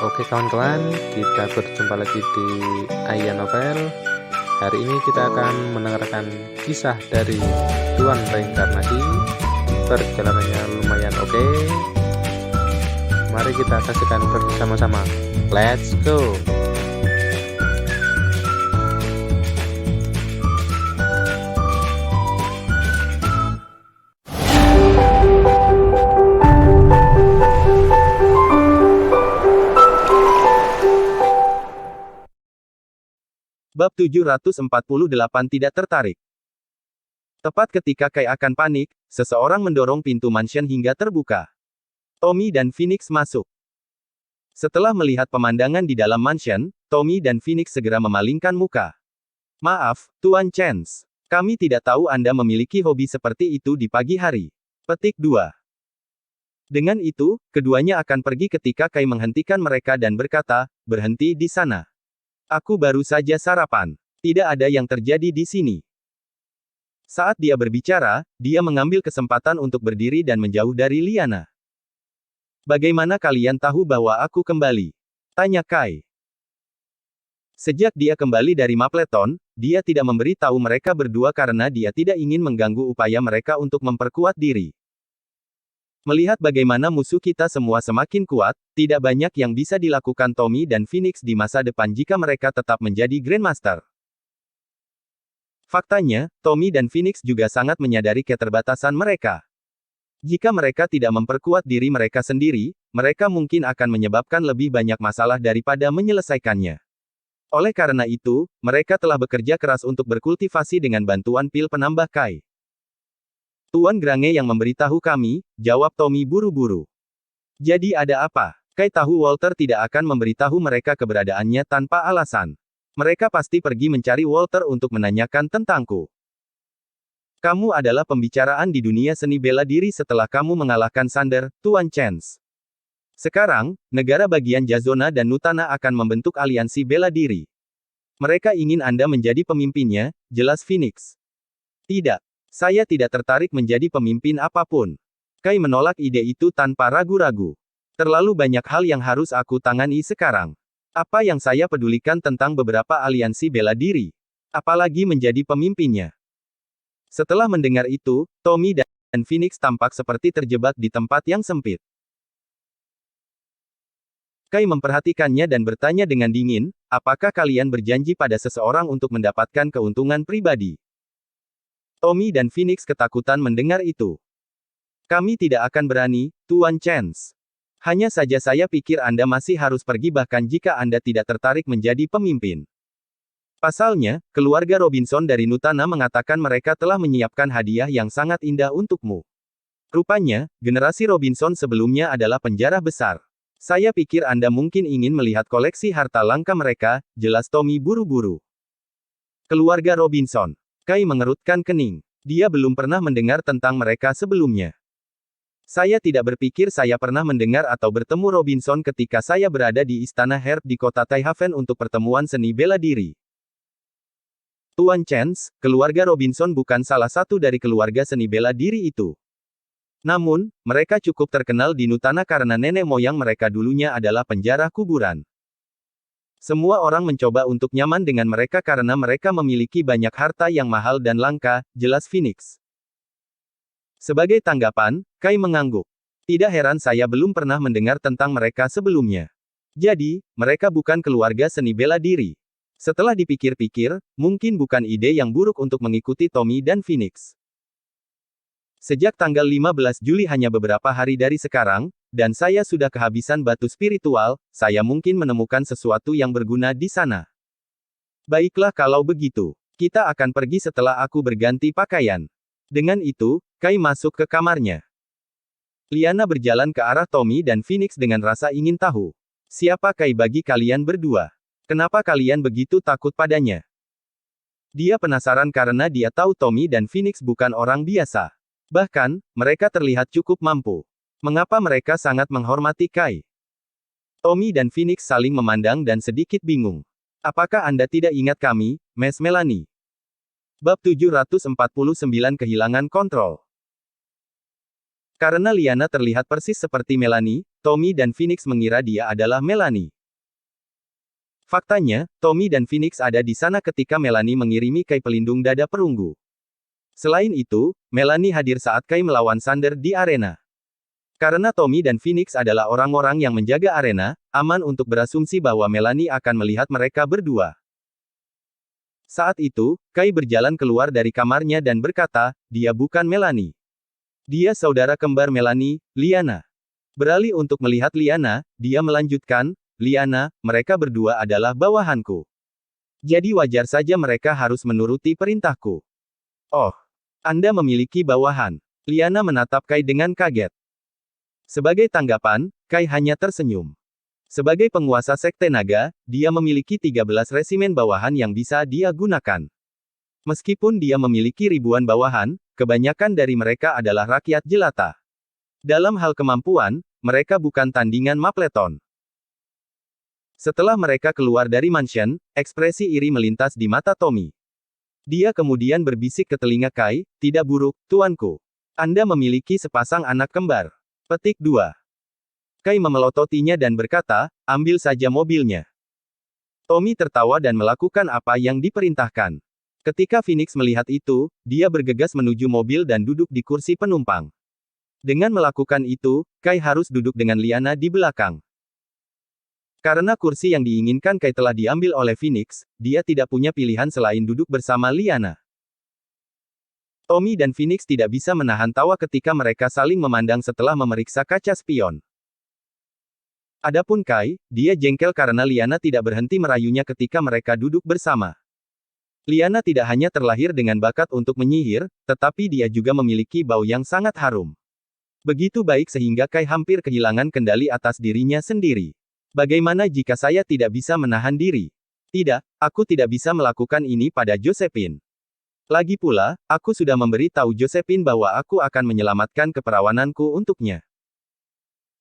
Oke kawan-kawan, kita berjumpa lagi di Aya Novel. Hari ini kita akan mendengarkan kisah dari Tuan Reinkarnasi. Perjalanannya lumayan oke. Mari kita saksikan bersama-sama. Let's go! Bab 748 tidak tertarik. Tepat ketika Kai akan panik, seseorang mendorong pintu mansion hingga terbuka. Tommy dan Phoenix masuk. Setelah melihat pemandangan di dalam mansion, Tommy dan Phoenix segera memalingkan muka. Maaf, Tuan Chance. Kami tidak tahu Anda memiliki hobi seperti itu di pagi hari. Petik 2. Dengan itu, keduanya akan pergi ketika Kai menghentikan mereka dan berkata, "Berhenti di sana. Aku baru saja sarapan. Tidak ada yang terjadi di sini." Saat dia berbicara, dia mengambil kesempatan untuk berdiri dan menjauh dari Liana. "Bagaimana kalian tahu bahwa aku kembali?" tanya Kai. Sejak dia kembali dari Mapleton, dia tidak memberi tahu mereka berdua karena dia tidak ingin mengganggu upaya mereka untuk memperkuat diri. Melihat bagaimana musuh kita semua semakin kuat, tidak banyak yang bisa dilakukan Tommy dan Phoenix di masa depan jika mereka tetap menjadi Grandmaster. Faktanya, Tommy dan Phoenix juga sangat menyadari keterbatasan mereka. Jika mereka tidak memperkuat diri mereka sendiri, mereka mungkin akan menyebabkan lebih banyak masalah daripada menyelesaikannya. Oleh karena itu, mereka telah bekerja keras untuk berkultivasi dengan bantuan pil penambah Kai. "Tuan Grange yang memberitahu kami," jawab Tommy buru-buru. "Jadi ada apa?" Kai tahu Walter tidak akan memberitahu mereka keberadaannya tanpa alasan. Mereka pasti pergi mencari Walter untuk menanyakan tentangku. "Kamu adalah pembicaraan di dunia seni bela diri setelah kamu mengalahkan Sander, Tuan Chance. Sekarang, negara bagian Jazona dan Nutana akan membentuk aliansi bela diri. Mereka ingin Anda menjadi pemimpinnya," jelas Phoenix. "Tidak. Saya tidak tertarik menjadi pemimpin apapun." Kai menolak ide itu tanpa ragu-ragu. "Terlalu banyak hal yang harus aku tangani sekarang. Apa yang saya pedulikan tentang beberapa aliansi bela diri? Apalagi menjadi pemimpinnya." Setelah mendengar itu, Tommy dan Phoenix tampak seperti terjebak di tempat yang sempit. Kai memperhatikannya dan bertanya dengan dingin, "Apakah kalian berjanji pada seseorang untuk mendapatkan keuntungan pribadi?" Tommy dan Phoenix ketakutan mendengar itu. "Kami tidak akan berani, Tuan Chance. Hanya saja saya pikir Anda masih harus pergi bahkan jika Anda tidak tertarik menjadi pemimpin. Pasalnya, keluarga Robinson dari Nutana mengatakan mereka telah menyiapkan hadiah yang sangat indah untukmu. Rupanya, generasi Robinson sebelumnya adalah penjara besar. Saya pikir Anda mungkin ingin melihat koleksi harta langka mereka," jelas Tommy buru-buru. "Keluarga Robinson." Kai mengerutkan kening. Dia belum pernah mendengar tentang mereka sebelumnya. "Saya tidak berpikir saya pernah mendengar atau bertemu Robinson ketika saya berada di Istana Herb di kota Taihaven untuk pertemuan seni bela diri. Tuan Chance, keluarga Robinson bukan salah satu dari keluarga seni bela diri itu. Namun, mereka cukup terkenal di Nutana karena nenek moyang mereka dulunya adalah penjara kuburan. Semua orang mencoba untuk nyaman dengan mereka karena mereka memiliki banyak harta yang mahal dan langka," jelas Phoenix. Sebagai tanggapan, Kai mengangguk. "Tidak heran saya belum pernah mendengar tentang mereka sebelumnya. Jadi, mereka bukan keluarga seni bela diri." Setelah dipikir-pikir, mungkin bukan ide yang buruk untuk mengikuti Tommy dan Phoenix. "Sejak tanggal 15 Juli hanya beberapa hari dari sekarang, dan saya sudah kehabisan batu spiritual, saya mungkin menemukan sesuatu yang berguna di sana." "Baiklah kalau begitu. Kita akan pergi setelah aku berganti pakaian." Dengan itu, Kai masuk ke kamarnya. Liana berjalan ke arah Tommy dan Phoenix dengan rasa ingin tahu. "Siapa Kai bagi kalian berdua? Kenapa kalian begitu takut padanya?" Dia penasaran karena dia tahu Tommy dan Phoenix bukan orang biasa. Bahkan, mereka terlihat cukup mampu. Mengapa mereka sangat menghormati Kai? Tommy dan Phoenix saling memandang dan sedikit bingung. "Apakah Anda tidak ingat kami, Miss Melanie?" Bab 749 Kehilangan Kontrol. Karena Liana terlihat persis seperti Melanie, Tommy dan Phoenix mengira dia adalah Melanie. Faktanya, Tommy dan Phoenix ada di sana ketika Melanie mengirimi Kai pelindung dada perunggu. Selain itu, Melanie hadir saat Kai melawan Sander di arena. Karena Tommy dan Phoenix adalah orang-orang yang menjaga arena, aman untuk berasumsi bahwa Melanie akan melihat mereka berdua. Saat itu, Kai berjalan keluar dari kamarnya dan berkata, dia bukan Melanie. Dia saudara kembar Melanie, Liana. Beralih untuk melihat Liana, dia melanjutkan, Liana, mereka berdua adalah bawahanku. Jadi wajar saja mereka harus menuruti perintahku. Oh, Anda memiliki bawahan. Liana menatap Kai dengan kaget. Sebagai tanggapan, Kai hanya tersenyum. Sebagai penguasa Sekte Naga, dia memiliki 13 resimen bawahan yang bisa dia gunakan. Meskipun dia memiliki ribuan bawahan, kebanyakan dari mereka adalah rakyat jelata. Dalam hal kemampuan, mereka bukan tandingan Mapleton. Setelah mereka keluar dari mansion, ekspresi iri melintas di mata Tommy. Dia kemudian berbisik ke telinga Kai, tidak buruk, tuanku. Anda memiliki sepasang anak kembar. Petik 2. Kai memelototinya dan berkata, ambil saja mobilnya. Tommy tertawa dan melakukan apa yang diperintahkan. Ketika Phoenix melihat itu, dia bergegas menuju mobil dan duduk di kursi penumpang. Dengan melakukan itu, Kai harus duduk dengan Liana di belakang. Karena kursi yang diinginkan Kai telah diambil oleh Phoenix, dia tidak punya pilihan selain duduk bersama Liana. Tommy dan Phoenix tidak bisa menahan tawa ketika mereka saling memandang setelah memeriksa kaca spion. Adapun Kai, dia jengkel karena Liana tidak berhenti merayunya ketika mereka duduk bersama. Liana tidak hanya terlahir dengan bakat untuk menyihir, tetapi dia juga memiliki bau yang sangat harum. Begitu baik sehingga Kai hampir kehilangan kendali atas dirinya sendiri. Bagaimana jika saya tidak bisa menahan diri? Tidak, aku tidak bisa melakukan ini pada Josephine. Lagi pula, aku sudah memberi tahu Josephine bahwa aku akan menyelamatkan keperawananku untuknya.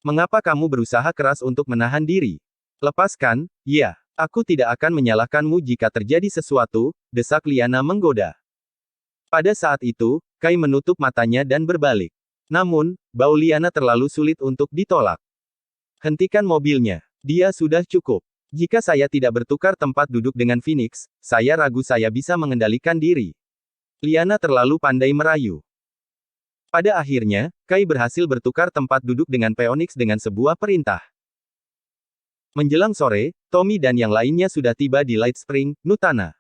Mengapa kamu berusaha keras untuk menahan diri? Lepaskan, ya, aku tidak akan menyalahkanmu jika terjadi sesuatu, desak Liana menggoda. Pada saat itu, Kai menutup matanya dan berbalik. Namun, bau Liana terlalu sulit untuk ditolak. Hentikan mobilnya. Dia sudah cukup. Jika saya tidak bertukar tempat duduk dengan Phoenix, saya ragu saya bisa mengendalikan diri. Liana terlalu pandai merayu. Pada akhirnya, Kai berhasil bertukar tempat duduk dengan Phoenix dengan sebuah perintah. Menjelang sore, Tommy dan yang lainnya sudah tiba di Light Spring, Nutana.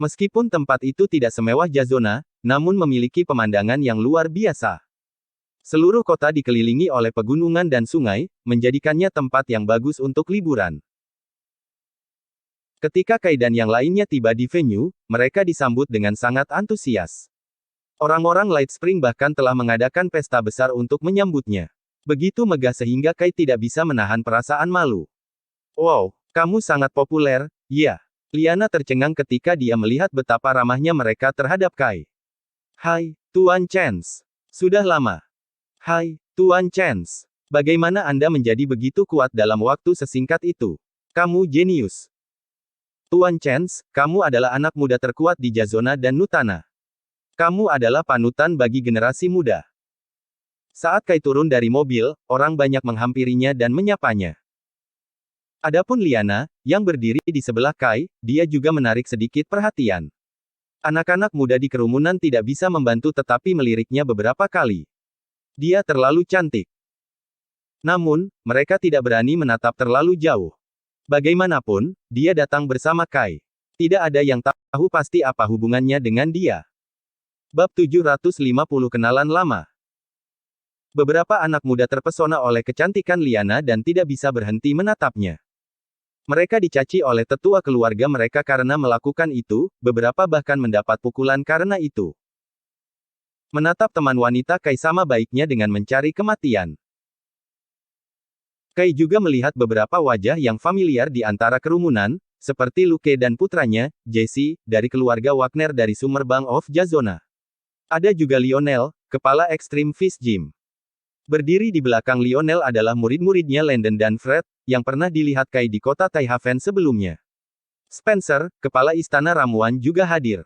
Meskipun tempat itu tidak semewah Jazona, namun memiliki pemandangan yang luar biasa. Seluruh kota dikelilingi oleh pegunungan dan sungai, menjadikannya tempat yang bagus untuk liburan. Ketika Kai dan yang lainnya tiba di venue, mereka disambut dengan sangat antusias. Orang-orang Light Spring bahkan telah mengadakan pesta besar untuk menyambutnya. Begitu megah sehingga Kai tidak bisa menahan perasaan malu. Wow, kamu sangat populer, ya. Liana tercengang ketika dia melihat betapa ramahnya mereka terhadap Kai. Hai, Tuan Chance. Sudah lama. Hai, Tuan Chance. Bagaimana Anda menjadi begitu kuat dalam waktu sesingkat itu? Kamu jenius. Tuan Chance, kamu adalah anak muda terkuat di Jazona dan Nutana. Kamu adalah panutan bagi generasi muda. Saat Kai turun dari mobil, orang banyak menghampirinya dan menyapanya. Adapun Liana, yang berdiri di sebelah Kai, dia juga menarik sedikit perhatian. Anak-anak muda di kerumunan tidak bisa membantu tetapi meliriknya beberapa kali. Dia terlalu cantik. Namun, mereka tidak berani menatap terlalu jauh. Bagaimanapun, dia datang bersama Kai. Tidak ada yang tahu pasti apa hubungannya dengan dia. Bab 750 Kenalan Lama. Beberapa anak muda terpesona oleh kecantikan Liana dan tidak bisa berhenti menatapnya. Mereka dicaci oleh tetua keluarga mereka karena melakukan itu, beberapa bahkan mendapat pukulan karena itu. Menatap teman wanita Kai sama baiknya dengan mencari kematian. Kai juga melihat beberapa wajah yang familiar di antara kerumunan, seperti Luke dan putranya, Jesse, dari keluarga Wagner dari Summer Bank of Jazona. Ada juga Lionel, kepala Extreme Fish Gym. Berdiri di belakang Lionel adalah murid-muridnya Landon dan Fred, yang pernah dilihat Kai di kota Taihaven sebelumnya. Spencer, kepala istana ramuan juga hadir.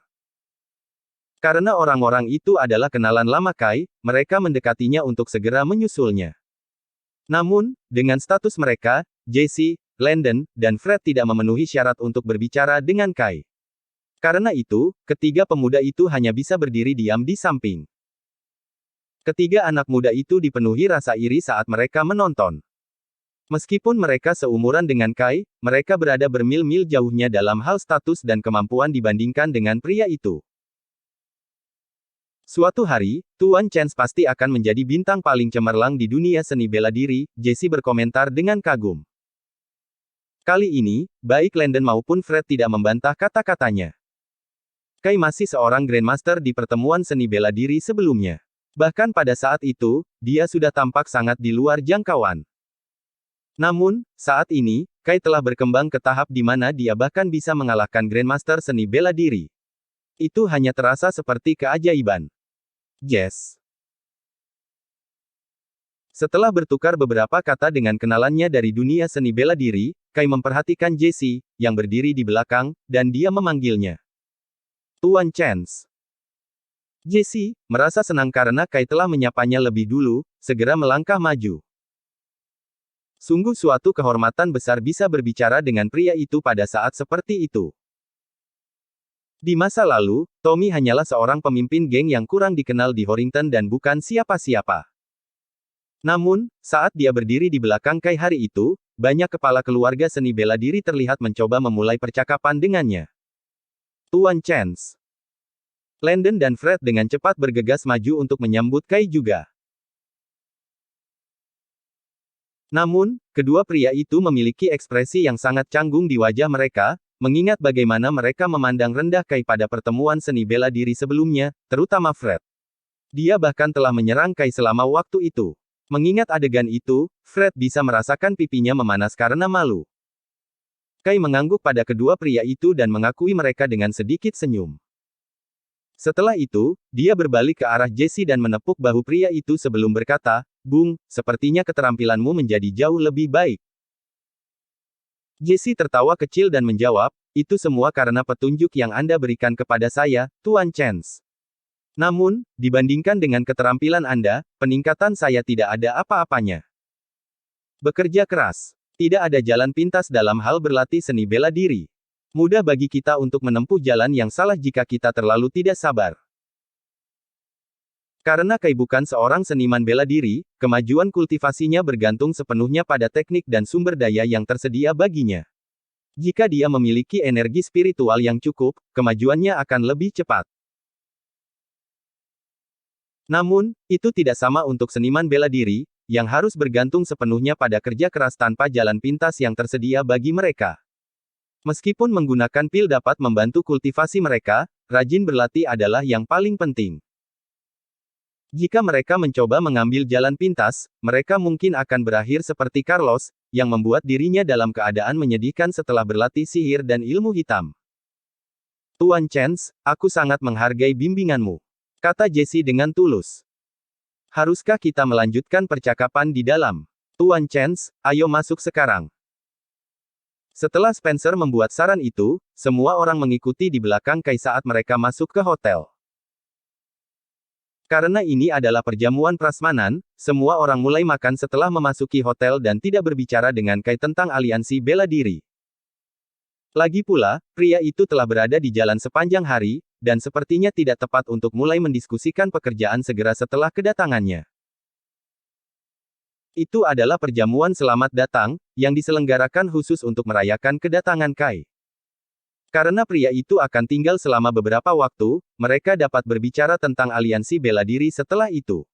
Karena orang-orang itu adalah kenalan lama Kai, mereka mendekatinya untuk segera menyusulnya. Namun, dengan status mereka, Jesse, Landon, dan Fred tidak memenuhi syarat untuk berbicara dengan Kai. Karena itu, ketiga pemuda itu hanya bisa berdiri diam di samping. Ketiga anak muda itu dipenuhi rasa iri saat mereka menonton. Meskipun mereka seumuran dengan Kai, mereka berada bermil-mil jauhnya dalam hal status dan kemampuan dibandingkan dengan pria itu. Suatu hari, Tuan Chance pasti akan menjadi bintang paling cemerlang di dunia seni bela diri, Jesse berkomentar dengan kagum. Kali ini, baik Landon maupun Fred tidak membantah kata-katanya. Kai masih seorang Grandmaster di pertemuan seni bela diri sebelumnya. Bahkan pada saat itu, dia sudah tampak sangat di luar jangkauan. Namun, saat ini, Kai telah berkembang ke tahap di mana dia bahkan bisa mengalahkan Grandmaster seni bela diri. Itu hanya terasa seperti keajaiban. Yes. Setelah bertukar beberapa kata dengan kenalannya dari dunia seni bela diri, Kai memperhatikan Jesse, yang berdiri di belakang, dan dia memanggilnya Tuan Chance. Jesse merasa senang karena Kai telah menyapanya lebih dulu, segera melangkah maju. Sungguh suatu kehormatan besar bisa berbicara dengan pria itu pada saat seperti itu. Di masa lalu, Tommy hanyalah seorang pemimpin geng yang kurang dikenal di Horrington dan bukan siapa-siapa. Namun, saat dia berdiri di belakang Kai hari itu, banyak kepala keluarga seni bela diri terlihat mencoba memulai percakapan dengannya. Tuan Chance. Landon dan Fred dengan cepat bergegas maju untuk menyambut Kai juga. Namun, kedua pria itu memiliki ekspresi yang sangat canggung di wajah mereka, mengingat bagaimana mereka memandang rendah Kai pada pertemuan seni bela diri sebelumnya, terutama Fred. Dia bahkan telah menyerang Kai selama waktu itu. Mengingat adegan itu, Fred bisa merasakan pipinya memanas karena malu. Kai mengangguk pada kedua pria itu dan mengakui mereka dengan sedikit senyum. Setelah itu, dia berbalik ke arah Jesse dan menepuk bahu pria itu sebelum berkata, "Bung, sepertinya keterampilanmu menjadi jauh lebih baik." Jesse tertawa kecil dan menjawab, "Itu semua karena petunjuk yang Anda berikan kepada saya, Tuan Chance. Namun, dibandingkan dengan keterampilan Anda, peningkatan saya tidak ada apa-apanya. Bekerja keras. Tidak ada jalan pintas dalam hal berlatih seni bela diri. Mudah bagi kita untuk menempuh jalan yang salah jika kita terlalu tidak sabar." Karena Kai bukan seorang seniman bela diri, kemajuan kultivasinya bergantung sepenuhnya pada teknik dan sumber daya yang tersedia baginya. Jika dia memiliki energi spiritual yang cukup, kemajuannya akan lebih cepat. Namun, itu tidak sama untuk seniman bela diri, yang harus bergantung sepenuhnya pada kerja keras tanpa jalan pintas yang tersedia bagi mereka. Meskipun menggunakan pil dapat membantu kultivasi mereka, rajin berlatih adalah yang paling penting. Jika mereka mencoba mengambil jalan pintas, mereka mungkin akan berakhir seperti Carlos, yang membuat dirinya dalam keadaan menyedihkan setelah berlatih sihir dan ilmu hitam. "Tuan Chance, aku sangat menghargai bimbinganmu," kata Jesse dengan tulus. "Haruskah kita melanjutkan percakapan di dalam? Tuan Chance, ayo masuk sekarang." Setelah Spencer membuat saran itu, semua orang mengikuti di belakang Kai saat mereka masuk ke hotel. Karena ini adalah perjamuan prasmanan, semua orang mulai makan setelah memasuki hotel dan tidak berbicara dengan Kai tentang aliansi bela diri. Lagi pula, pria itu telah berada di jalan sepanjang hari, dan sepertinya tidak tepat untuk mulai mendiskusikan pekerjaan segera setelah kedatangannya. Itu adalah perjamuan selamat datang, yang diselenggarakan khusus untuk merayakan kedatangan Kai. Karena pria itu akan tinggal selama beberapa waktu, mereka dapat berbicara tentang aliansi bela diri setelah itu.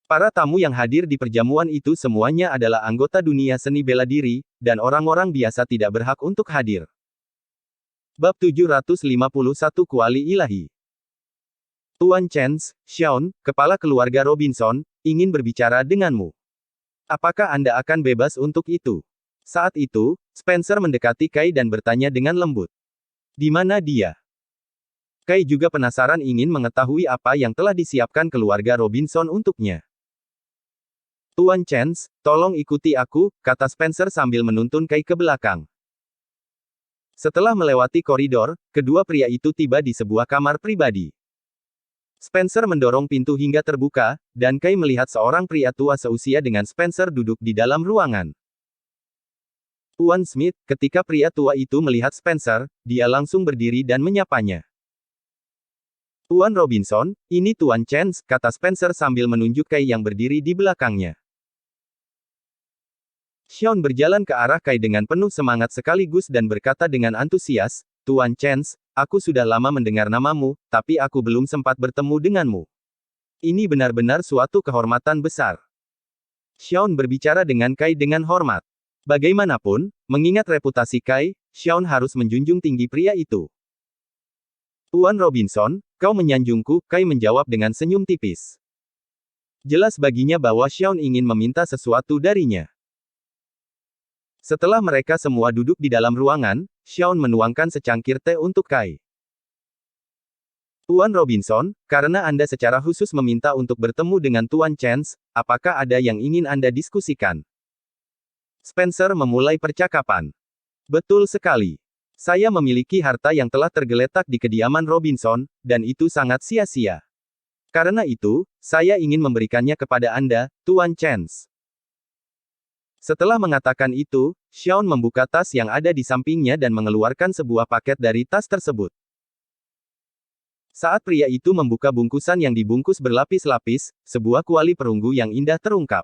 Para tamu yang hadir di perjamuan itu semuanya adalah anggota dunia seni bela diri, dan orang-orang biasa tidak berhak untuk hadir. Bab 751 Kuali Ilahi. Tuan Chance, Sean, kepala keluarga Robinson, ingin berbicara denganmu. Apakah Anda akan bebas untuk itu? Saat itu, Spencer mendekati Kai dan bertanya dengan lembut. Di mana dia? Kai juga penasaran ingin mengetahui apa yang telah disiapkan keluarga Robinson untuknya. "Tuan Chance, tolong ikuti aku," kata Spencer sambil menuntun Kai ke belakang. Setelah melewati koridor, kedua pria itu tiba di sebuah kamar pribadi. Spencer mendorong pintu hingga terbuka, dan Kai melihat seorang pria tua seusia dengan Spencer duduk di dalam ruangan. Tuan Smith, ketika pria tua itu melihat Spencer, dia langsung berdiri dan menyapanya. Tuan Robinson, ini Tuan Chance, kata Spencer sambil menunjuk Kai yang berdiri di belakangnya. Sean berjalan ke arah Kai dengan penuh semangat sekaligus dan berkata dengan antusias, Tuan Chance, aku sudah lama mendengar namamu, tapi aku belum sempat bertemu denganmu. Ini benar-benar suatu kehormatan besar. Sean berbicara dengan Kai dengan hormat. Bagaimanapun, mengingat reputasi Kai, Sean harus menjunjung tinggi pria itu. Tuan Robinson, kau menyanjungku, Kai menjawab dengan senyum tipis. Jelas baginya bahwa Sean ingin meminta sesuatu darinya. Setelah mereka semua duduk di dalam ruangan, Sean menuangkan secangkir teh untuk Kai. Tuan Robinson, karena Anda secara khusus meminta untuk bertemu dengan Tuan Chance, apakah ada yang ingin Anda diskusikan? Spencer memulai percakapan. Betul sekali. Saya memiliki harta yang telah tergeletak di kediaman Robinson, dan itu sangat sia-sia. Karena itu, saya ingin memberikannya kepada Anda, Tuan Chance. Setelah mengatakan itu, Sean membuka tas yang ada di sampingnya dan mengeluarkan sebuah paket dari tas tersebut. Saat pria itu membuka bungkusan yang dibungkus berlapis-lapis, sebuah kuali perunggu yang indah terungkap.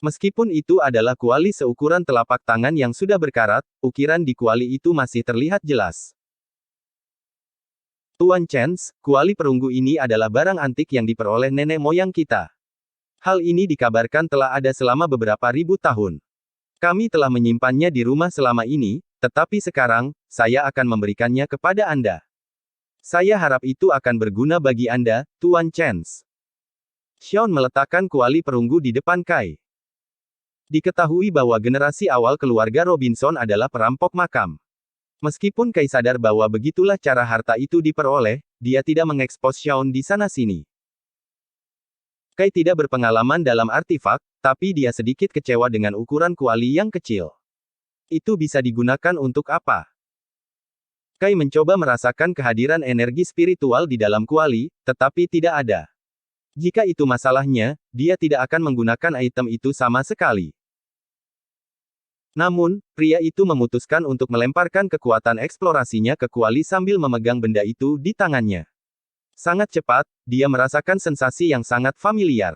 Meskipun itu adalah kuali seukuran telapak tangan yang sudah berkarat, ukiran di kuali itu masih terlihat jelas. Tuan Chance, kuali perunggu ini adalah barang antik yang diperoleh nenek moyang kita. Hal ini dikabarkan telah ada selama beberapa ribu tahun. Kami telah menyimpannya di rumah selama ini, tetapi sekarang, saya akan memberikannya kepada Anda. Saya harap itu akan berguna bagi Anda, Tuan Chance. Sean meletakkan kuali perunggu di depan Kai. Diketahui bahwa generasi awal keluarga Robinson adalah perampok makam. Meskipun Kai sadar bahwa begitulah cara harta itu diperoleh, dia tidak mengekspos Sean di sana-sini. Kai tidak berpengalaman dalam artefak, tapi dia sedikit kecewa dengan ukuran kuali yang kecil. Itu bisa digunakan untuk apa? Kai mencoba merasakan kehadiran energi spiritual di dalam kuali, tetapi tidak ada. Jika itu masalahnya, dia tidak akan menggunakan item itu sama sekali. Namun, pria itu memutuskan untuk melemparkan kekuatan eksplorasinya ke kuali sambil memegang benda itu di tangannya. Sangat cepat, dia merasakan sensasi yang sangat familiar.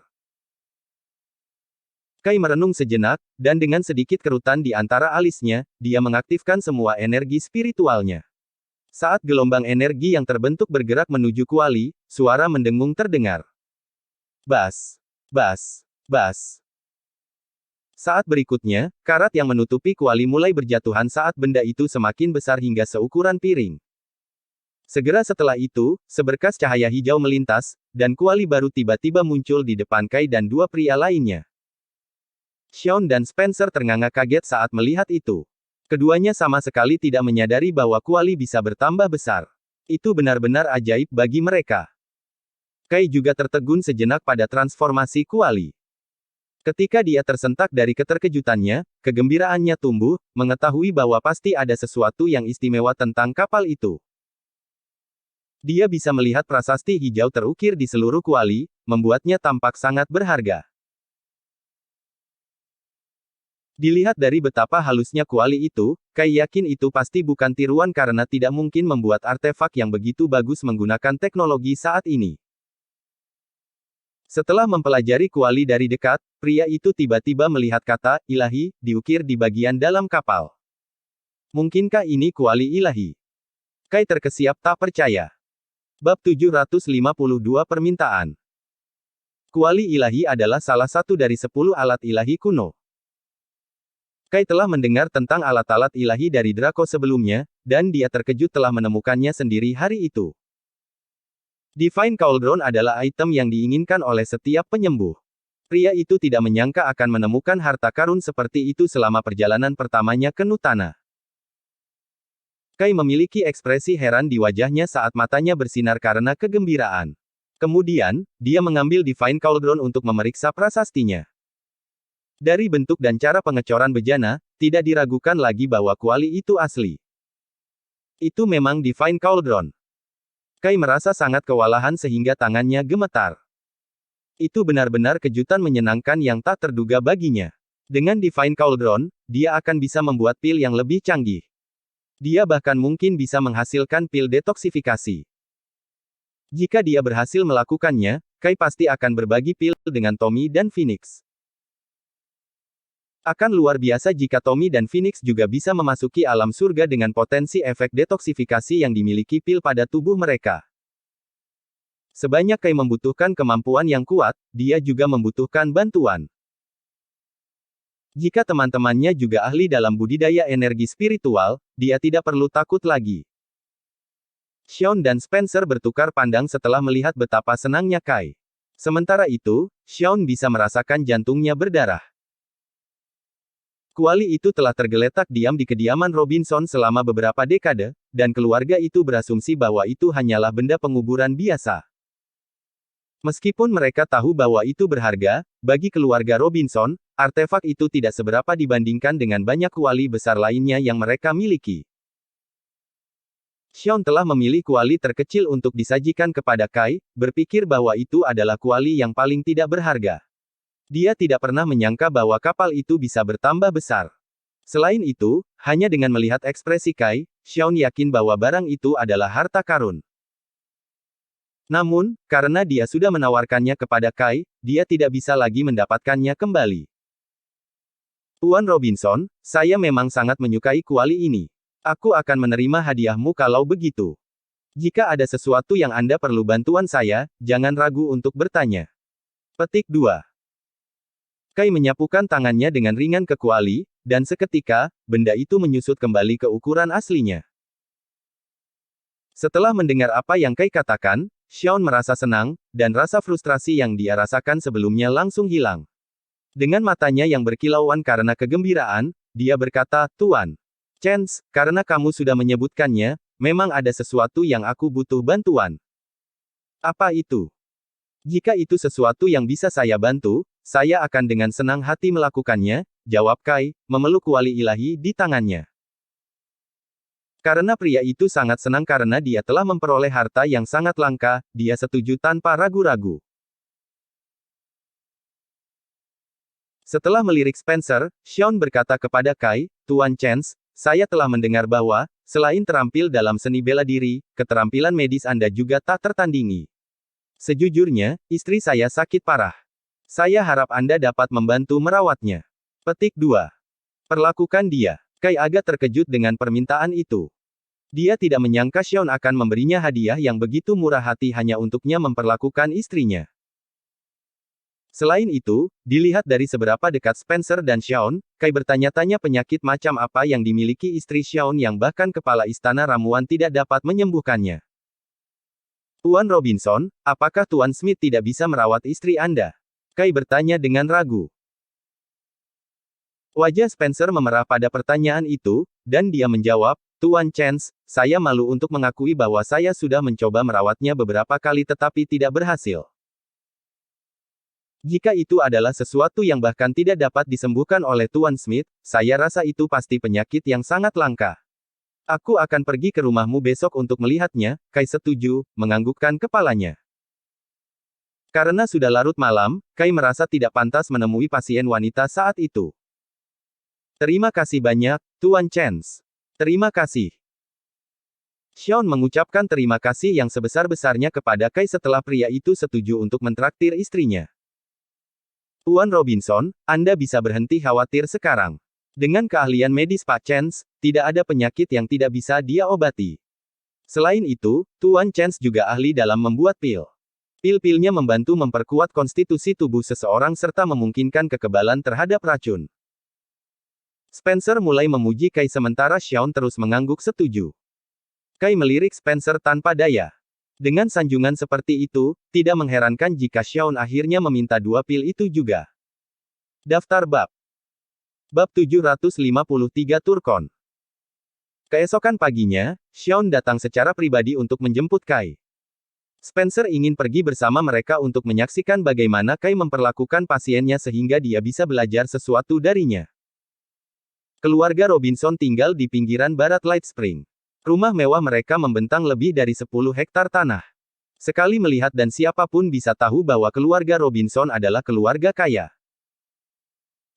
Kai merenung sejenak, dan dengan sedikit kerutan di antara alisnya, dia mengaktifkan semua energi spiritualnya. Saat gelombang energi yang terbentuk bergerak menuju kuali, suara mendengung terdengar. Bas. Bas. Bas. Saat berikutnya, karat yang menutupi kuali mulai berjatuhan saat benda itu semakin besar hingga seukuran piring. Segera setelah itu, seberkas cahaya hijau melintas, dan kuali baru tiba-tiba muncul di depan Kai dan dua pria lainnya. Sean dan Spencer ternganga kaget saat melihat itu. Keduanya sama sekali tidak menyadari bahwa kuali bisa bertambah besar. Itu benar-benar ajaib bagi mereka. Kai juga tertegun sejenak pada transformasi kuali. Ketika dia tersentak dari keterkejutannya, kegembiraannya tumbuh, mengetahui bahwa pasti ada sesuatu yang istimewa tentang kapal itu. Dia bisa melihat prasasti hijau terukir di seluruh kuali, membuatnya tampak sangat berharga. Dilihat dari betapa halusnya kuali itu, Kai yakin itu pasti bukan tiruan karena tidak mungkin membuat artefak yang begitu bagus menggunakan teknologi saat ini. Setelah mempelajari kuali dari dekat, pria itu tiba-tiba melihat kata ilahi diukir di bagian dalam kapal. Mungkinkah ini kuali ilahi? Kai terkesiap tak percaya. Bab 752 Permintaan. Kuali ilahi adalah salah satu dari 10 alat ilahi kuno. Kai telah mendengar tentang alat-alat ilahi dari Draco sebelumnya, dan dia terkejut telah menemukannya sendiri hari itu. Divine Cauldron adalah item yang diinginkan oleh setiap penyembuh. Pria itu tidak menyangka akan menemukan harta karun seperti itu selama perjalanan pertamanya ke Nutana. Kai memiliki ekspresi heran di wajahnya saat matanya bersinar karena kegembiraan. Kemudian, dia mengambil Divine Cauldron untuk memeriksa prasastinya. Dari bentuk dan cara pengecoran bejana, tidak diragukan lagi bahwa kuali itu asli. Itu memang Divine Cauldron. Kai merasa sangat kewalahan sehingga tangannya gemetar. Itu benar-benar kejutan menyenangkan yang tak terduga baginya. Dengan Divine Cauldron, dia akan bisa membuat pil yang lebih canggih. Dia bahkan mungkin bisa menghasilkan pil detoksifikasi. Jika dia berhasil melakukannya, Kai pasti akan berbagi pil dengan Tommy dan Phoenix. Akan luar biasa jika Tommy dan Phoenix juga bisa memasuki alam surga dengan potensi efek detoksifikasi yang dimiliki pil pada tubuh mereka. Sebanyak Kai membutuhkan kemampuan yang kuat, dia juga membutuhkan bantuan. Jika teman-temannya juga ahli dalam budidaya energi spiritual, dia tidak perlu takut lagi. Xion dan Spencer bertukar pandang setelah melihat betapa senangnya Kai. Sementara itu, Xion bisa merasakan jantungnya berdarah. Kuali itu telah tergeletak diam di kediaman Robinson selama beberapa dekade, dan keluarga itu berasumsi bahwa itu hanyalah benda penguburan biasa. Meskipun mereka tahu bahwa itu berharga, bagi keluarga Robinson, artefak itu tidak seberapa dibandingkan dengan banyak kuali besar lainnya yang mereka miliki. Xion telah memilih kuali terkecil untuk disajikan kepada Kai, berpikir bahwa itu adalah kuali yang paling tidak berharga. Dia tidak pernah menyangka bahwa kapal itu bisa bertambah besar. Selain itu, hanya dengan melihat ekspresi Kai, Xion yakin bahwa barang itu adalah harta karun. Namun, karena dia sudah menawarkannya kepada Kai, dia tidak bisa lagi mendapatkannya kembali. Tuan Robinson, saya memang sangat menyukai kuali ini. Aku akan menerima hadiahmu kalau begitu. Jika ada sesuatu yang Anda perlu bantuan saya, jangan ragu untuk bertanya. Petik 2. Kai menyapukan tangannya dengan ringan ke kuali, dan seketika, benda itu menyusut kembali ke ukuran aslinya. Setelah mendengar apa yang Kai katakan, Xion merasa senang, dan rasa frustrasi yang dia rasakan sebelumnya langsung hilang. Dengan matanya yang berkilauan karena kegembiraan, dia berkata, Tuan Chance, karena kamu sudah menyebutkannya, memang ada sesuatu yang aku butuh bantuan. Apa itu? Jika itu sesuatu yang bisa saya bantu, saya akan dengan senang hati melakukannya, jawab Kai, memeluk kuali ilahi di tangannya. Karena pria itu sangat senang karena dia telah memperoleh harta yang sangat langka, dia setuju tanpa ragu-ragu. Setelah melirik Spencer, Xion berkata kepada Kai, Tuan Chance, saya telah mendengar bahwa, selain terampil dalam seni bela diri, keterampilan medis Anda juga tak tertandingi. Sejujurnya, istri saya sakit parah. Saya harap Anda dapat membantu merawatnya. Petik 2. Perlakukan dia. Kai agak terkejut dengan permintaan itu. Dia tidak menyangka Xion akan memberinya hadiah yang begitu murah hati hanya untuknya memperlakukan istrinya. Selain itu, dilihat dari seberapa dekat Spencer dan Xion, Kai bertanya-tanya penyakit macam apa yang dimiliki istri Xion yang bahkan kepala istana ramuan tidak dapat menyembuhkannya. Tuan Robinson, apakah Tuan Smith tidak bisa merawat istri Anda? Kai bertanya dengan ragu. Wajah Spencer memerah pada pertanyaan itu, dan dia menjawab, Tuan Chance, saya malu untuk mengakui bahwa saya sudah mencoba merawatnya beberapa kali tetapi tidak berhasil. Jika itu adalah sesuatu yang bahkan tidak dapat disembuhkan oleh Tuan Smith, saya rasa itu pasti penyakit yang sangat langka. Aku akan pergi ke rumahmu besok untuk melihatnya, Kai setuju, menganggukkan kepalanya. Karena sudah larut malam, Kai merasa tidak pantas menemui pasien wanita saat itu. Terima kasih banyak, Tuan Chance. Terima kasih. Xion mengucapkan terima kasih yang sebesar-besarnya kepada Kai setelah pria itu setuju untuk mentraktir istrinya. Tuan Robinson, Anda bisa berhenti khawatir sekarang. Dengan keahlian medis Pak Chance, tidak ada penyakit yang tidak bisa dia obati. Selain itu, Tuan Chance juga ahli dalam membuat pil. Pil-pilnya membantu memperkuat konstitusi tubuh seseorang serta memungkinkan kekebalan terhadap racun. Spencer mulai memuji Kai sementara Xion terus mengangguk setuju. Kai melirik Spencer tanpa daya. Dengan sanjungan seperti itu, tidak mengherankan jika Xion akhirnya meminta dua pil itu juga. Daftar bab. Bab 753 Turkon. Keesokan paginya, Xion datang secara pribadi untuk menjemput Kai. Spencer ingin pergi bersama mereka untuk menyaksikan bagaimana Kai memperlakukan pasiennya sehingga dia bisa belajar sesuatu darinya. Keluarga Robinson tinggal di pinggiran barat Light Spring. Rumah mewah mereka membentang lebih dari 10 hektar tanah. Sekali melihat dan siapapun bisa tahu bahwa keluarga Robinson adalah keluarga kaya.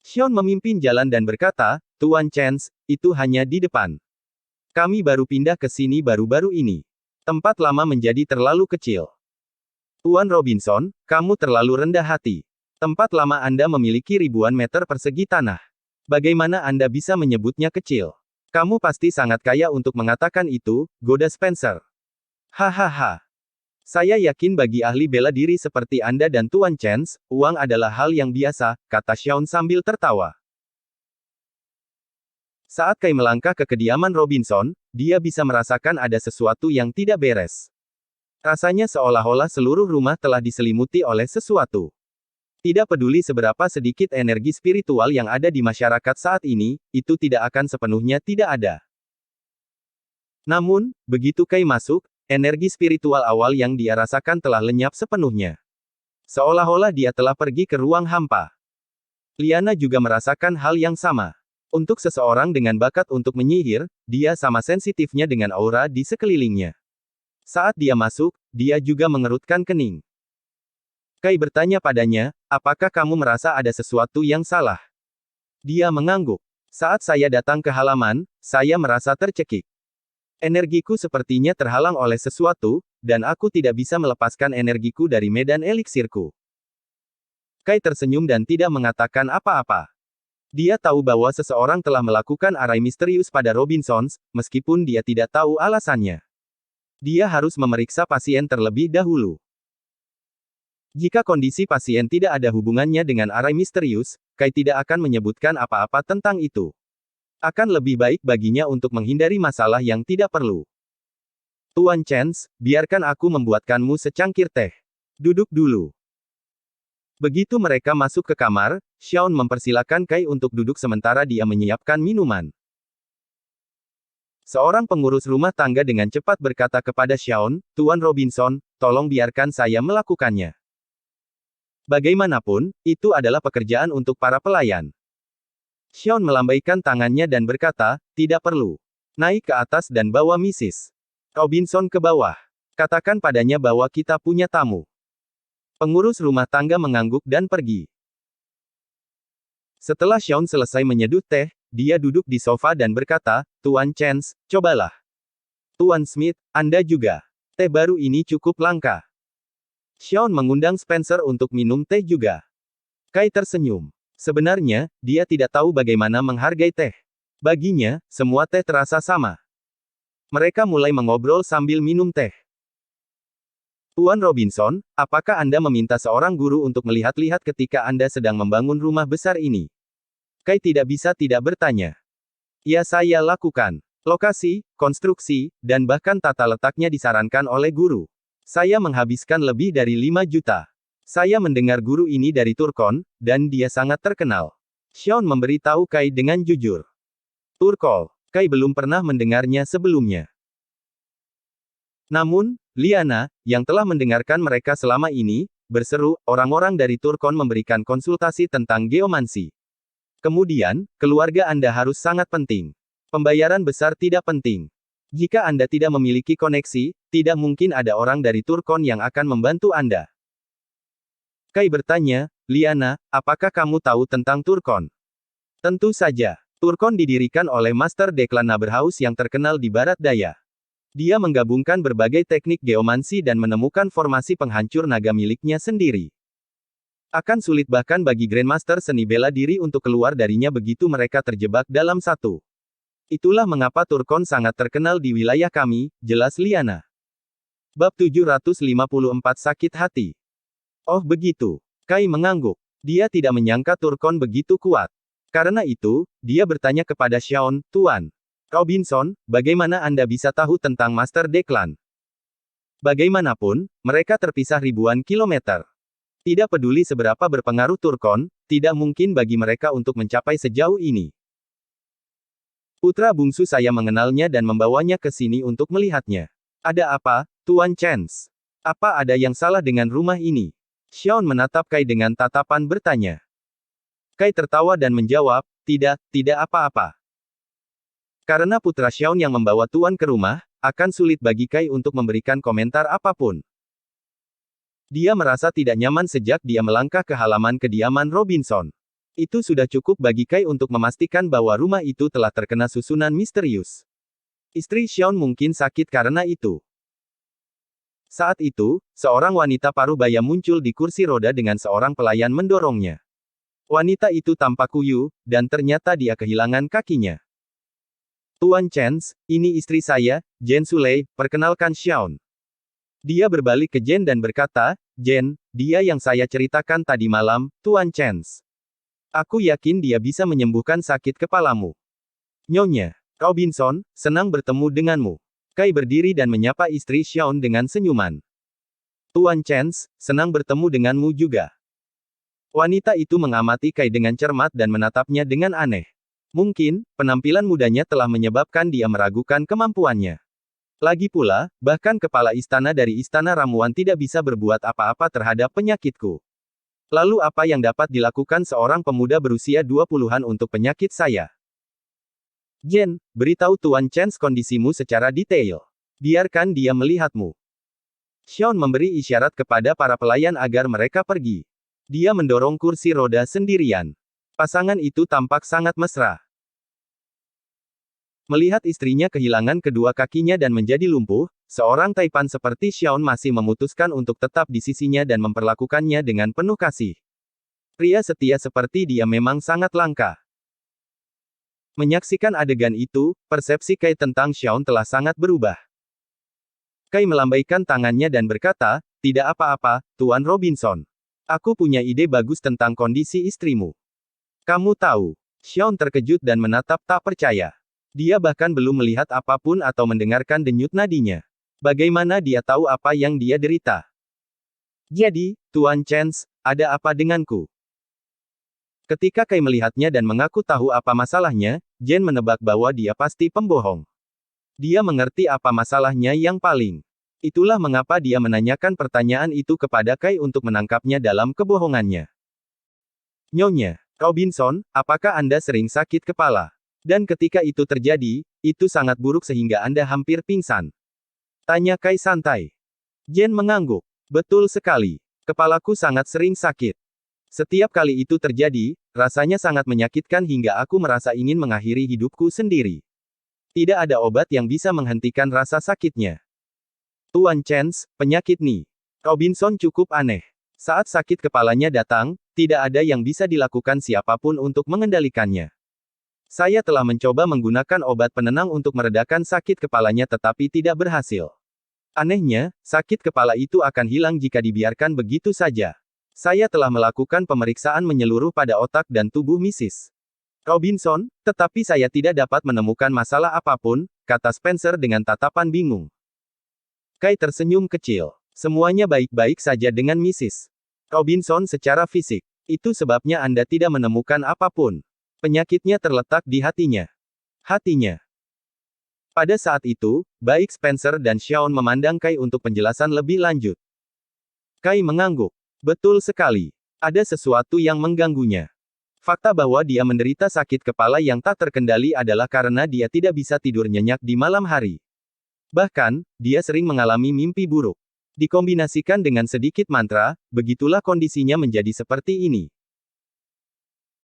Xion memimpin jalan dan berkata, Tuan Chance, itu hanya di depan. Kami baru pindah ke sini baru-baru ini. Tempat lama menjadi terlalu kecil. Tuan Robinson, kamu terlalu rendah hati. Tempat lama Anda memiliki ribuan meter persegi tanah. Bagaimana Anda bisa menyebutnya kecil? Kamu pasti sangat kaya untuk mengatakan itu, goda Spencer. Hahaha. Saya yakin bagi ahli bela diri seperti Anda dan Tuan Chance, uang adalah hal yang biasa, kata Xion sambil tertawa. Saat Kai melangkah ke kediaman Robinson, dia bisa merasakan ada sesuatu yang tidak beres. Rasanya seolah-olah seluruh rumah telah diselimuti oleh sesuatu. Tidak peduli seberapa sedikit energi spiritual yang ada di masyarakat saat ini, itu tidak akan sepenuhnya tidak ada. Namun, begitu Kai masuk, energi spiritual awal yang dia rasakan telah lenyap sepenuhnya. Seolah-olah dia telah pergi ke ruang hampa. Liana juga merasakan hal yang sama. Untuk seseorang dengan bakat untuk menyihir, dia sama sensitifnya dengan aura di sekelilingnya. Saat dia masuk, dia juga mengerutkan kening. Kai bertanya padanya, apakah kamu merasa ada sesuatu yang salah? Dia mengangguk. Saat saya datang ke halaman, saya merasa tercekik. Energiku sepertinya terhalang oleh sesuatu, dan aku tidak bisa melepaskan energiku dari medan eliksirku. Kai tersenyum dan tidak mengatakan apa-apa. Dia tahu bahwa seseorang telah melakukan arai misterius pada Robinsons, meskipun dia tidak tahu alasannya. Dia harus memeriksa pasien terlebih dahulu. Jika kondisi pasien tidak ada hubungannya dengan arai misterius, Kai tidak akan menyebutkan apa-apa tentang itu. Akan lebih baik baginya untuk menghindari masalah yang tidak perlu. Tuan Chance, biarkan aku membuatkanmu secangkir teh. Duduk dulu. Begitu mereka masuk ke kamar, Xion mempersilakan Kai untuk duduk sementara dia menyiapkan minuman. Seorang pengurus rumah tangga dengan cepat berkata kepada Xion, Tuan Robinson, tolong biarkan saya melakukannya. Bagaimanapun, itu adalah pekerjaan untuk para pelayan. Xion melambaikan tangannya dan berkata, tidak perlu. Naik ke atas dan bawa Mrs. Robinson ke bawah. Katakan padanya bahwa kita punya tamu. Pengurus rumah tangga mengangguk dan pergi. Setelah Xion selesai menyeduh teh, dia duduk di sofa dan berkata, Tuan Chance, cobalah. Tuan Smith, Anda juga. Teh baru ini cukup langka. Xion mengundang Spencer untuk minum teh juga. Kai tersenyum. Sebenarnya, dia tidak tahu bagaimana menghargai teh. Baginya, semua teh terasa sama. Mereka mulai mengobrol sambil minum teh. Tuan Robinson, apakah Anda meminta seorang guru untuk melihat-lihat ketika Anda sedang membangun rumah besar ini? Kai tidak bisa tidak bertanya. Ya, saya lakukan. Lokasi, konstruksi, dan bahkan tata letaknya disarankan oleh guru. Saya menghabiskan lebih dari 5 juta. Saya mendengar guru ini dari Turkon, dan dia sangat terkenal. Xion memberitahu Kai dengan jujur. Turkol, Kai belum pernah mendengarnya sebelumnya. Namun, Liana, yang telah mendengarkan mereka selama ini, berseru, orang-orang dari Turkon memberikan konsultasi tentang geomansi. Kemudian, keluarga Anda harus sangat penting. Pembayaran besar tidak penting. Jika Anda tidak memiliki koneksi, tidak mungkin ada orang dari Turkon yang akan membantu Anda. Kai bertanya, Liana, apakah kamu tahu tentang Turkon? Tentu saja. Turkon didirikan oleh Master Declan Naberhaus yang terkenal di Barat Daya. Dia menggabungkan berbagai teknik geomansi dan menemukan formasi penghancur naga miliknya sendiri. Akan sulit bahkan bagi Grandmaster seni bela diri untuk keluar darinya begitu mereka terjebak dalam satu. Itulah mengapa Turkon sangat terkenal di wilayah kami, jelas Liana. Bab 754 Sakit Hati. Oh begitu. Kai mengangguk. Dia tidak menyangka Turkon begitu kuat. Karena itu, dia bertanya kepada Xion, Tuan Robinson, bagaimana Anda bisa tahu tentang Master Declan? Bagaimanapun, mereka terpisah ribuan kilometer. Tidak peduli seberapa berpengaruh Turkon, tidak mungkin bagi mereka untuk mencapai sejauh ini. Putra bungsu saya mengenalnya dan membawanya ke sini untuk melihatnya. Ada apa, Tuan Chance? Apa ada yang salah dengan rumah ini? Xion menatap Kai dengan tatapan bertanya. Kai tertawa dan menjawab, tidak apa-apa. Karena putra Xion yang membawa Tuan ke rumah, akan sulit bagi Kai untuk memberikan komentar apapun. Dia merasa tidak nyaman sejak dia melangkah ke halaman kediaman Robinson. Itu sudah cukup bagi Kai untuk memastikan bahwa rumah itu telah terkena susunan misterius. Istri Xiao mungkin sakit karena itu. Saat itu, seorang wanita parubaya muncul di kursi roda dengan seorang pelayan mendorongnya. Wanita itu tampak kuyu, dan ternyata dia kehilangan kakinya. Tuan Chen, ini istri saya, Jen Sulei, perkenalkan Xiao. Dia berbalik ke Jen dan berkata, Jen, dia yang saya ceritakan tadi malam, Tuan Chen. Aku yakin dia bisa menyembuhkan sakit kepalamu. Nyonya Robinson, senang bertemu denganmu. Kai berdiri dan menyapa istri Xiao dengan senyuman. Tuan Chen, senang bertemu denganmu juga. Wanita itu mengamati Kai dengan cermat dan menatapnya dengan aneh. Mungkin, penampilan mudanya telah menyebabkan dia meragukan kemampuannya. Lagi pula, bahkan kepala istana dari istana ramuan tidak bisa berbuat apa-apa terhadap penyakitku. Lalu apa yang dapat dilakukan seorang pemuda berusia 20-an untuk penyakit saya? Jen, beritahu Tuan Chen kondisimu secara detail. Biarkan dia melihatmu. Xiao memberi isyarat kepada para pelayan agar mereka pergi. Dia mendorong kursi roda sendirian. Pasangan itu tampak sangat mesra. Melihat istrinya kehilangan kedua kakinya dan menjadi lumpuh, seorang taipan seperti Xiao masih memutuskan untuk tetap di sisinya dan memperlakukannya dengan penuh kasih. Pria setia seperti dia memang sangat langka. Menyaksikan adegan itu, persepsi Kai tentang Xiao telah sangat berubah. Kai melambaikan tangannya dan berkata, tidak apa-apa, Tuan Robinson. Aku punya ide bagus tentang kondisi istrimu. Kamu tahu, Xiao terkejut dan menatap tak percaya. Dia bahkan belum melihat apapun atau mendengarkan denyut nadinya. Bagaimana dia tahu apa yang dia derita? Jadi, Tuan Chen, ada apa denganku? Ketika Kai melihatnya dan mengaku tahu apa masalahnya, Jen menebak bahwa dia pasti pembohong. Dia mengerti apa masalahnya yang paling. Itulah mengapa dia menanyakan pertanyaan itu kepada Kai untuk menangkapnya dalam kebohongannya. Nyonya Robinson, apakah Anda sering sakit kepala? Dan ketika itu terjadi, itu sangat buruk sehingga Anda hampir pingsan. Tanya Kai santai. Jen mengangguk. Betul sekali. Kepalaku sangat sering sakit. Setiap kali itu terjadi, rasanya sangat menyakitkan hingga aku merasa ingin mengakhiri hidupku sendiri. Tidak ada obat yang bisa menghentikan rasa sakitnya. Tuan Chen, penyakit Ni Robinson cukup aneh. Saat sakit kepalanya datang, tidak ada yang bisa dilakukan siapapun untuk mengendalikannya. Saya telah mencoba menggunakan obat penenang untuk meredakan sakit kepalanya tetapi tidak berhasil. Anehnya, sakit kepala itu akan hilang jika dibiarkan begitu saja. Saya telah melakukan pemeriksaan menyeluruh pada otak dan tubuh Mrs. Robinson, tetapi saya tidak dapat menemukan masalah apapun, kata Spencer dengan tatapan bingung. Kai tersenyum kecil. Semuanya baik-baik saja dengan Mrs. Robinson secara fisik. Itu sebabnya Anda tidak menemukan apapun. Penyakitnya terletak di hatinya. Hatinya. Pada saat itu, baik Spencer dan Xiao memandang Kai untuk penjelasan lebih lanjut. Kai mengangguk. Betul sekali. Ada sesuatu yang mengganggunya. Fakta bahwa dia menderita sakit kepala yang tak terkendali adalah karena dia tidak bisa tidur nyenyak di malam hari. Bahkan, dia sering mengalami mimpi buruk. Dikombinasikan dengan sedikit mantra, begitulah kondisinya menjadi seperti ini.